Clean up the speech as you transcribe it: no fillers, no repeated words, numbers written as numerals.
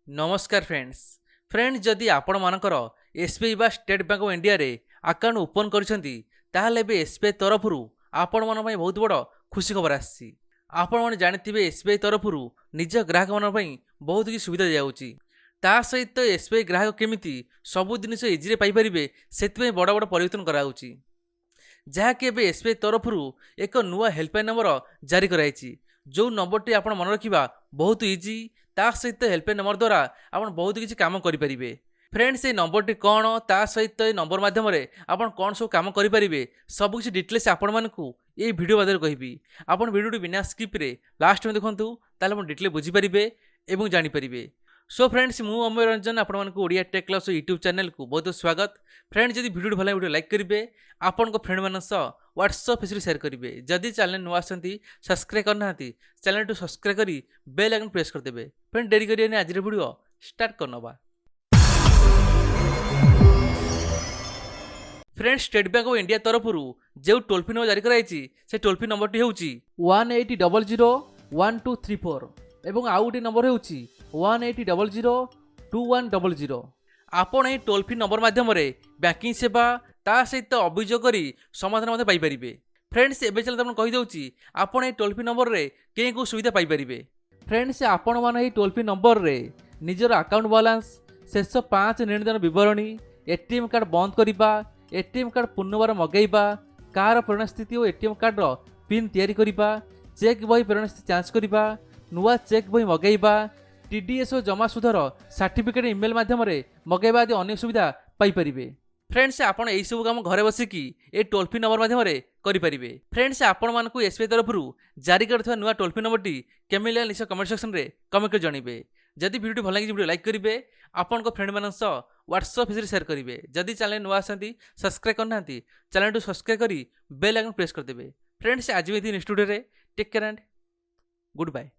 नमस्कार फ्रेंड्स जदि आपण मानकर एसबीआई बा स्टेट बैंक ऑफ इंडिया रे अकाउंट ओपन करिसेंती ताहले बे एसबीआई तरफरु आपण मन पई बहुत बड़ खुशी खबर आसी। आपण माने जानिथिबे एसबीआई तरफरु निज ग्राहक मन पई बहुत कि सुविधा दियाउची। ता सहित एसबीआई ग्राहक केमिति सब जिनिस इजी रे पाई परिबे सेति बड़ बड़ परिवर्तन कराउची। जहाँकि एबे एसबीआई तरफरु एक नुआ हेल्पलाइन नंबर जारी कराइची। जो नंबरटी आपण मन रखिबा बहुत इजी। ता सहित हेल्पलाइन नंबर द्वारा आप बहुत किसी काम करेंगे। फ्रेंड्स ये नंबरटी कौन ता सहित ये नंबर माध्यम आप कौन सब कम करेंगे सबकि डिटेल्स आपण मानकु ये वीडियो माध्यम कहि। आप वीडियो बिना स्किप्रे लास्ट में देखूँ ताल डिटेल बुझीपारे और जानीपारे। सो फ्रेंड्स मु अमय रंजन आपड़िया टेक क्लास यूट्यूब चैनल को बहुत स्वागत। फ्रेंड्स जब वीडियो भल वीडियो लाइक करेंगे आपण फ्रेंड मान व्हाट्सअप फेसबुक शेयर करेंगे। जदि चैनल नुआ आसती सब्सक्राइब करना चैनल टू सब्सक्राइब कर बेल आइकन प्रेस करदेवे। फ्रेंड डेरी करिए आज वीडियो स्टार्ट करनवा। Friends State Bank of India तरफरु जो टोल फ्री नंबर जारी कराई से टोल फ्री नंबर टी होउची 18001234 एवं आउ गोटे नंबर होउची 18002100। आपण ए टोल फ्री नंबर माध्यम बैंकिंग सेवा ता सहित अभियोग करी समाधान पाई परिबे। फ्रेंड्स एबे चल तुम कहि दउची आपण ए टोल फ्री नंबर रे के को सुविधा पाई परिबे। फ्रेंड्स आपण माने ए टोल फ्री नंबर रे निजर अकाउंट बैलेंस शेष 5 लेनदेन विवरणी एटीएम कार्ड बंद करिबा एटीएम कार्ड पुनर्बार मगाइबा कार प्रेरण स्थिति और एटीएम कार्ड रो पिन तैयारी करिबा चेक बही प्रेरण स्थिति जांच करिबा नुआ चेक बही मगाइबा टीडीएस और जमा सुधर सर्टिफिकेट इमेल माध्यम मगाइबा आदि अनेक सुविधा पाई परिबे। फ्रेंड्स आपण एई सब काम घरे बसिकी ए टोल फ्री नंबर माध्यम करेंगे। फ्रेंड्स आपण मानकु एसबीआई तरफरु जारी करथिबा नुआ टोल फ्री नंबर टी केमिति लागला निश्चय कमेंट सेक्शन रे कमेंट कर जणिबे। जदि वीडियो भल लगे वीडियो लाइक करेंगे आपण फ्रेंड मान व्हाट्सअप फेसबुक शेयर करेंगे। जदि चैनल नुआ आसती सब्सक्राइब करना चैनल टू सब्सक्राइब कर बेल आइकन प्रेस करदेवे। फ्रेंड्स आज भी next video take care and good bye.